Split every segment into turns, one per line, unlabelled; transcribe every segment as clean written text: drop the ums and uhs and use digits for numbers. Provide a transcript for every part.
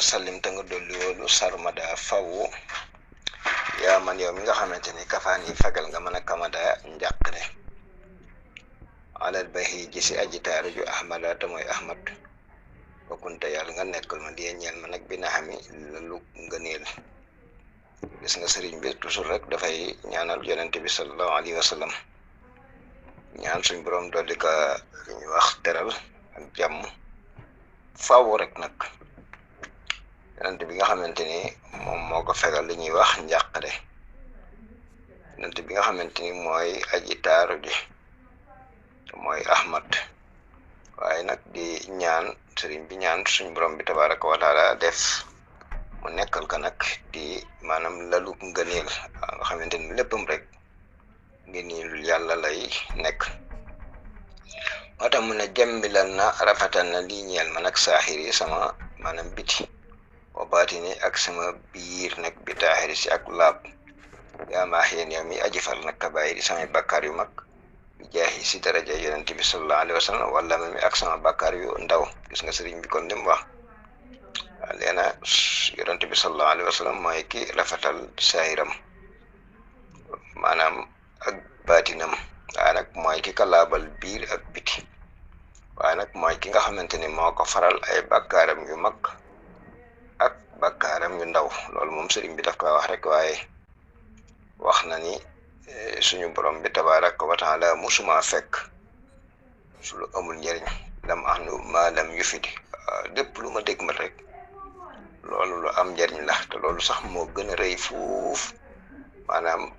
wasallim te nga dolli woolu sarmada faw yaa man yow mi nga xamante ni kafaan yi fegal nga mën a kamada njàqre alal bahi ji si aji taaru ju ahmada te mooy ahmad wakkunte yàlla nga nekkal ma liye ñeel ma nag bi na xami lalu ngëneel gis nga sëriñ bi toujours rek dafay ñaanal yonente bi sallallahu alayhi wa sallam ñaan suñ borom dolli ka li ñuy wax teral ak jàmm faaw rek nag yonente bi nga xamante ni moom moo ko fegal li ñuy wax njàqare yonente bi nga xamante ni mooy aji taaru ji mooy ahmad waaye nag di ñaan sëriñ bi ñaan suñ borom bi tabaraka wa taala def mu nekkal ka nag di maanaam lalu ngëneel nga xamante ni léppam rek ngëneelul yàlla lay nekk moo tax mu ne jàmbilan na rafetal na lii ñeel ma nag saaxir yi sama maanaam biti wa baatini ak sama biir nag bi taaxiri si ak laab yaa maax yéen yow mi aji far nag kabaayir yi samay bakkaar yu mag bi jaaxi si daraja yonent bi sallallahu alayhi wa sallam wala mi ak sama bakkaar yu ndaw gis nga sëriñ bi kon lim wax waaw leena yonent bi sallallahu alayhi wa sallam mooy ki rafetal saahiram maanaam ak baatinam waaye nag mooy ki ka laabal biir ak biti waaye nag mooy ki nga xamante ni moo ko faral ay bakkaaram yu mag ak bakkaaram yu ndaw loolu moom sëriñ bi daf koy wax rek waaye wax na ni suñu borom bi tabaraka wa taala musuma fekk su lu amul njëriñ lam ahnu ma lam yufidi lépp lu ma dégg ma rek loolu lu am njëriñ la te loolu sax moo gën a rëy fuuf maanaam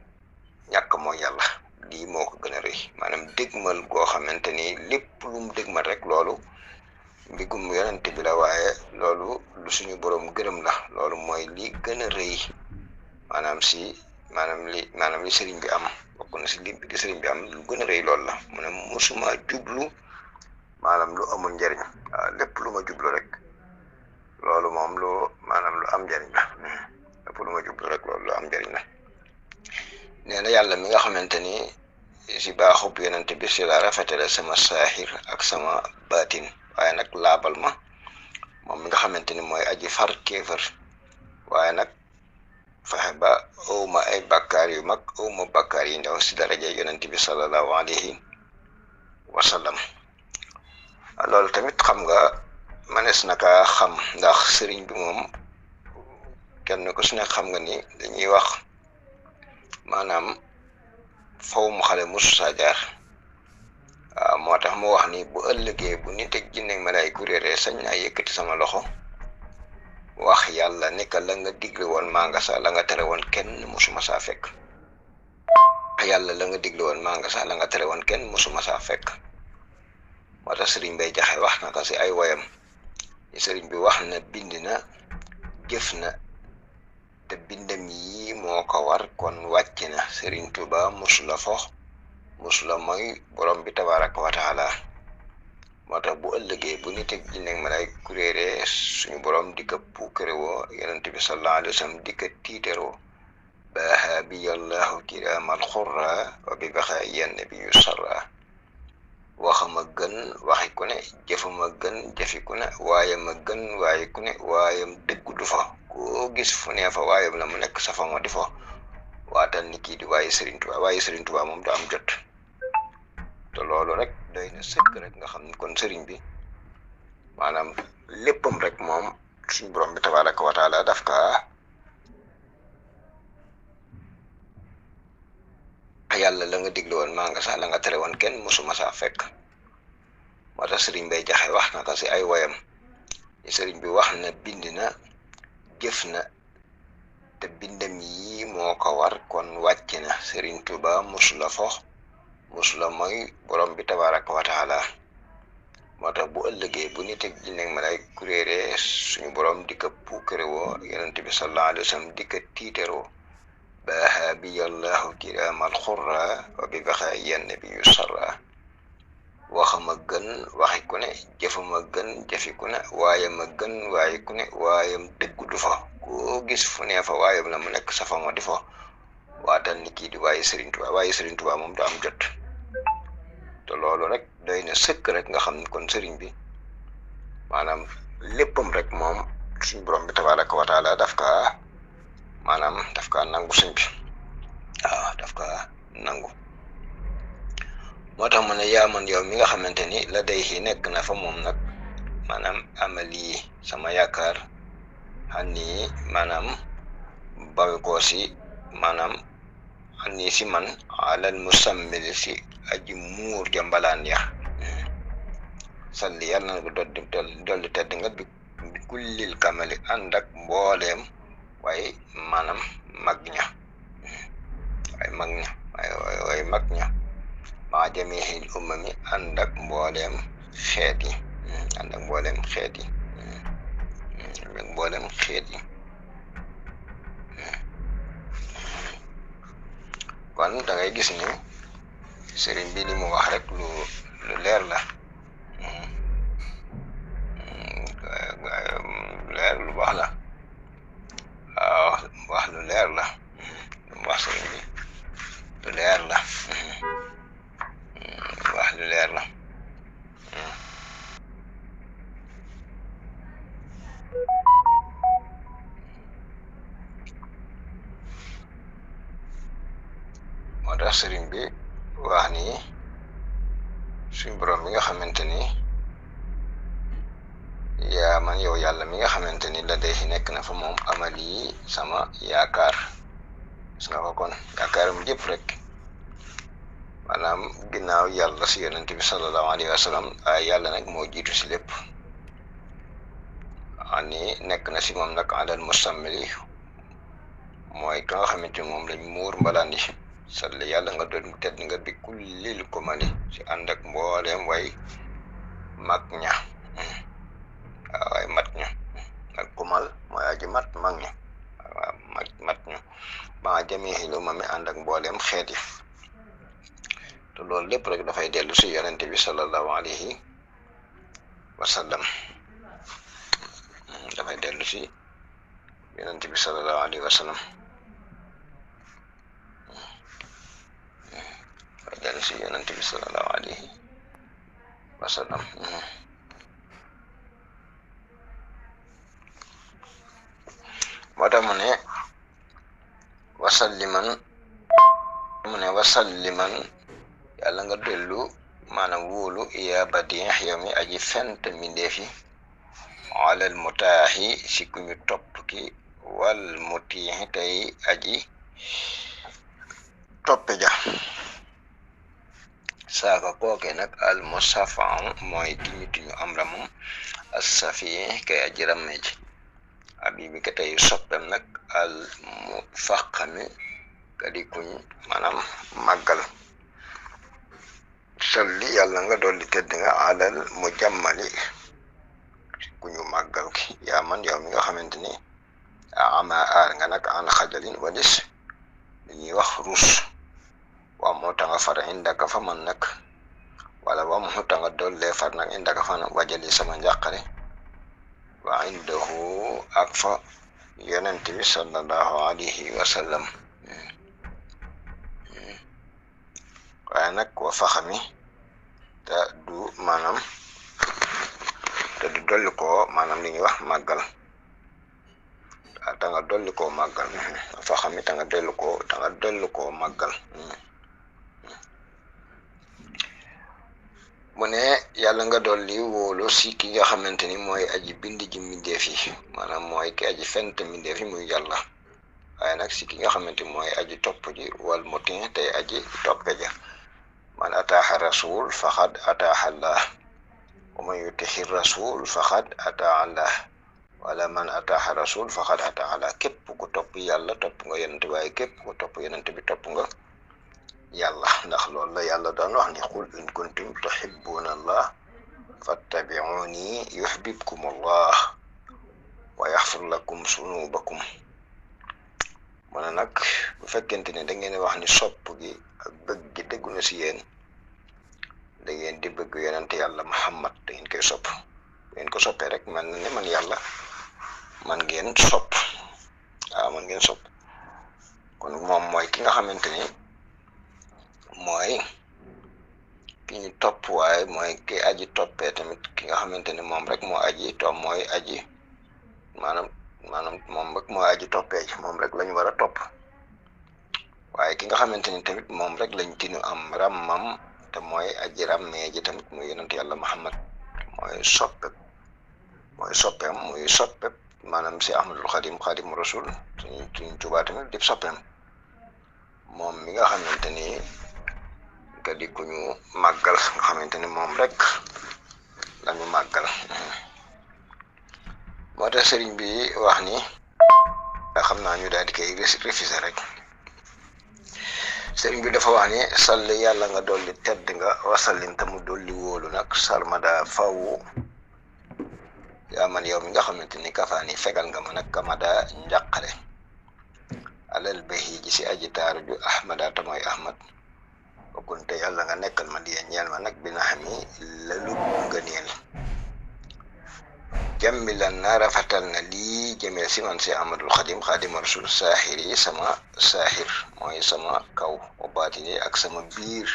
ñàkk moo yàlla lii moo ko gën a rëy maanaam dégmal goo xamante ni lépp lu mu dégmal rek loolu mbigum yonent bi la waaye loolu lu suñu borom gërëm la loolu mooy li gën a rëy maanaam li sëriñ bi am bokk na si li sëriñ bi am lu gën a rëy loolu la mu ne musuma jublu maanaam lu amul njëriñ waaw lépp lu ma jublu rek loolu moom lu maanaam lu am njëriñ la lépp lu ma jublu rek loolu lu am njëriñ la nee na yàlla mi nga xamante ni si baaxub yonent bi si la rafetale sama saaxir ak sama baatin waaye nag laabal ma moom mi nga xamante ni mooy aji far kéefër waaye nag fexe ba awma ay bakkaar yu mag awma bakkaar yi ndaw si daraja yonent bi sallallahu alayhi wa sallam loolu tamit xam nga manees na kaa xam ndax sëriñ bi moom kenn ku su nekk xam nga ni dañuy wax maanaam faw mu xale musu saa jaar waaw moo tax mu wax ni bu ëllëgee bu nit ak jinne ma lay kuréere sañ naa yëkkati sama loxo wax yàlla ni ka la nga digle woon maa nga sa la nga tere woon kenn musuma saa fekk yàlla la nga digle woon maa nga sa la nga tere woon kenn musuma saa fekk moo tax sëriñ bay jaxe wax na ko si ay woyam sëriñ bi wax na bind na jëf na te bindam yi moo ko war kon wàcc na sëriñ Tuuba musula fox musula mooy borom bi tabaraka wa taala moo tax bu ëllëgee bu nit ak jinne ma lay kuréere suñu borom di ko puukarewoo yonent bi sallallahu alayhi wa sallam di ko tiiteroo baaha bi yallahu kiraamal xurra wa bi baxa yenn bi yu sarra waxama gën waxi ku ne jëfama gën jëfi ku ne waayama gën waaye ku ne waayam dëggu du fa koo gis fu nee fa waayam la mu nekk safama di fa waatal ni kii di waaye Sëriñ Tuubaa waaye Sëriñ Tuubaa moom du am jot te loolu rek doy na sëkk rek nga xam ne kon sëriñ bi maanaam léppam rek moom suñu borom bi tabaraka wa taala daf ka yàlla la nga digle woon maa nga sax la nga tere woon kenn musuma saa fekk moo tax sëriñ bay jaxe wax na ko si ay woyam sëriñ bi wax na bind na jëf na te bindam yi moo ko war kon wàcc na sëriñ Tuuba musula fox musula mooy borom bi tabaraka wa taala moo tax bu ëllëgee bu nit ak jinne ma lay kuréere suñu borom di ko puukarewoo yonent bi sallallahu alayhi wa sallam di ko tiiteroo baaha bi yallahu kiraamal xurra wa bi baxa yenn bi yu sarra waxama gën waxi ku ne jëfama gën jëfi ku ne waayama gën waaye ku ne waayam dëggu du fa koo gis fu nee fa waayam la mu nekk safama di fa waatal ni kii di waaye Sëriñ Tuubaa moom du am jot te loolu rek doy na sëkk rek nga xam ne kon sëriñ bi maanaam léppam rek moom suñu borom bi tabaraka wa taala daf ka nangu sëñ bi waaw daf ka nangu moo tax mu ne yaa man yow mi nga xamante ni la day xi nekk na fa moom nag maanaam amali sama yaakaar xani maanaam bawi koo si maanaam xani si man alal musammil si aji muur jambalaan ya salli yàlla na ko dolli tedd nga bi kullil kamali ànd ak mbooleem waaye maanaam mag ña waaye mag ña maa jamihil umami ànd ak mbooleem xeet yi kon da ngay gis ni sëriñ bi li mu wax rek lu leer la lu baax la waaw wax lu leer la lu mu wax sëriñ bi lu leer la wax lu leer la moo tax sëriñ bi wax ni suñ borom mi nga xamante ni yaa man yow yàlla mi nga xamante ni la day nekk na fa moom amal yi sama yaakaar gis nga ko kon yaakaaram jëpp rek maanaam ginnaaw yàlla si yonent bi sallallahu alayhi wa sallam ay yàlla nag moo jiitu si lépp ani nekk na si moom nag alal mustammili mooy ka nga xamante ni moom lañ muur mbalaan yi salli yàlla nga doon tedd nga bi kullil kumali si ànd ak mbooleem way mag ña waaye mat ña ak kumal mooy aji mat mag ña waaw mat ña ba jamii lu ma mi ànd ak mbooleem xeet yi te loolu lépp rek dafay dellu si yonente bi sallallahu alayhi wa sallam dafay dellu si yonente bi sallallahu alayhi wa sallam dafay dellu si yonente bi sallallahu alayhi wa sallam moo tax mu ne wasalliman yàlla nga dellu maanaam wóolu yaa badin yow mi aji fent mindeef yi alal mutaaxi si ku ñu topp ki wal mutiixi tey aji toppe ja saaka kooke nag al musafan mooy ki ñu tuñu am ramam as-safi kay aji ramme ji abibi ka tey soppem nag al mu faqami kadi kuñ maanaam màggal salli yàlla nga dolli tedd nga alal mu jàmmali ku ñu màggal ki yaa man yow mi nga xamante ni ama aar nga nag an xajalin walis li ñuy wax rus waa moo tax nga far indaka fa man nag wala waa moo tax nga dollee far nag indaka fa nag wajali sama njàqare wa indahu ak fa yonent bi sallallahu alayhi wa sallam waaye nag wa faxami te du maanaam te du dolli koo maanaam li ñuy wax màggal ta nga dolli koo màggal faxami ta nga dolli koo màggal mu ne yàlla nga dolli wóolu si ki nga xamante ni mooy aji bind ji mbindeef yi maanaam mooy ki aji fent mbindeef yi muy yàlla waaye nag si ki nga xamante ni mooy aji topp ji wal mutin tey aji toppe ja man ataaxa rasul faqad ataaxa allah wa man yutixi rasul faqad ataa allah wala man ataaxa rasul faqad ataa allah képp ku topp yàlla topp nga yonent waaye képp ku topp yonent bi topp nga yàlla ndax loolu la yàlla daan wax ni qul in kuntum tuhibbuna allah fattabi'uni yuhbibkum allah wa yaxfir lakum sunubakum mu ne nag bu fekkente ne da ngeen wax ni sopp gi ak bëgg gi dëggu na si yéen da ngeen di bëgg yonent yàlla Muhammad da ngeen koy sopp ngeen ko soppee rek man ne man yàlla man ngeen sopp waaw man ngeen sopp kon moom mooy ki nga xamante ni mooy ki ñu topp waaye mooy ki aji toppee tamit ki nga xamante ni moom rek moo aji topp mooy aji maanaam moom rek mooy aji toppee ji moom rek lañu war a topp waaye ki nga xamante ni tamit moom rek lañ tinu am ràmmam te mooy aji ràmmee ji tamit muy yonent yàlla Muhammad mooy soppeem muy soppeem maanaam si Ahmadul Xadimu Rasul suñ Tuubaa tamit di soppeem moom mi nga xamante ni ka di ku ñu màggal nga xamante ni moom rek lañu màggal moo tax sëriñ bi wax ni nga xam naa ñu daal di koy refusé rek sëriñ bi dafa wax ni salli yàlla nga dolli tedd nga wasallin te mu dolli wóolu nag sarmada faw yaa man yow mi nga xamante ni kafaani fegal nga ma nag kamada njàqare alal bahi ji si aji taaru ju ahmada te mooy ahmad bokkunte yàlla nga nekkal ma di ñeel ma nag bina xam ni la lu ngëneel jàmmilan na rafetal na lii jëmee si man si Ahmadul Xadim Rasul saaxir yi sama saaxir mooy sama kaw wa baatin yi ak sama biir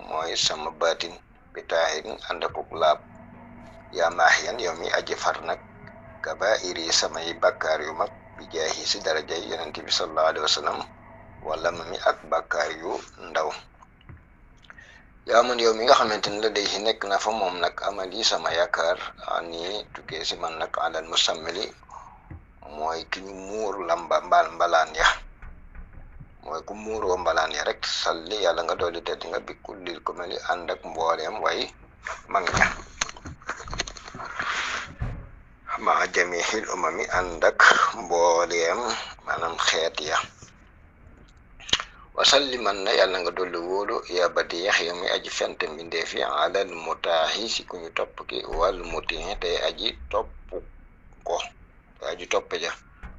mooy sama baatin bi taaxirin ànd akuk laab yaa maaxiyan yow mi aji far nag kabaa'ir yi samay bakkaar yu mag bi jaahi si darajay yonent bi sallallahu alayhi wa sallam wala ma mi ak bakkaar yu ndaw yaa man yow mi nga xamante ni la day si nekk na fa moom nag amal yi sama yaakaar ani tukkee si man nag alal musammili mooy ki ñu muur mbalaan ya mooy ku muuroo mbalaan ya rek salli yàlla nga dolli tedd nga bi kullil ko meli ànd ak mbooleem way mag ña ma jamihil umami ànd ak mbooleem maanaam xeet ya wasalli man na yàlla nga dolli wóolu yaa badi yax yow mi aji fent mbindeef yi alal mutaaxi si ku ñu topp ki wal mutin te aji topp ko te aji topp ja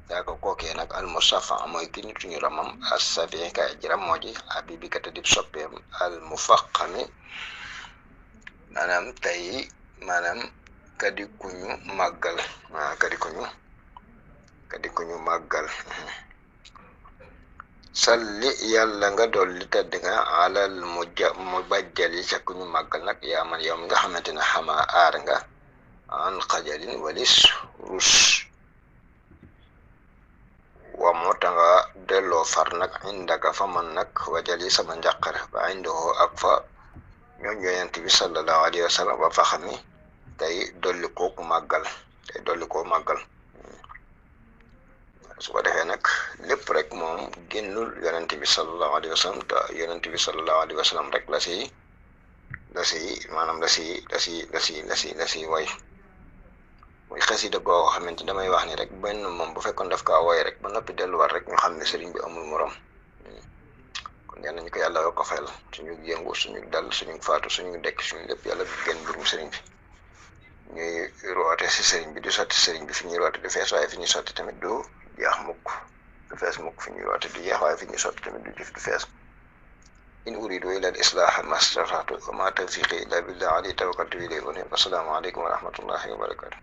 yaa ko kookee nag al musafa mooy ki ñu tuñu ramam as-safi ka aji ram moo ji habibi kata dib soppeem al mufaqami maanaam tey maanaam kadi kuñu màggal kadi kuñu màggal salli yàlla nga dolli tedd nga alal mu bajjali ca ku ñu màggal nag yaa man yow mi nga xamante ne xama aar nga an xajalin walis rus wa moo ta nga delloo far nag indaka fa man nag wajali sama njàqare ba indoo ak fa ñooñ yonent bi sallallahu alayhi wa sallam ba fa xam ni tey dolli koo màggal su ko defee nag lépp rek moom génnul yonent bi sallallahu alayhi wa sallam te yonent bi sallallahu alayhi wa sallam rek la si way muy xasida goo xamante damay wax ni rek benn moom bu fekkoon daf kaa woy rek ba noppi delluwaat rek ñu xam ne sëriñ bi amul morom kon yal nañu ko yàlla ko fayal suñu yëngu suñu dal suñu faatu suñu dekk suñu lépp yàlla bu génn mbirum sëriñ bi ñuy roote si sëriñ bi di sotti sëriñ bi fi ñuy roote du fees waaye fi ñuy sotti tamit du jeex mukk du fees mukk fi ñuy roote du jeex waaye fi ñuy sotti tamit du fees in uridu illa al islaha ma stata'tu wa ma tawfiqi illa billah alayhi tawakkaltu wa ilayhi unib. Assalamu alaikum wa rahmatullahi wa barakatuh.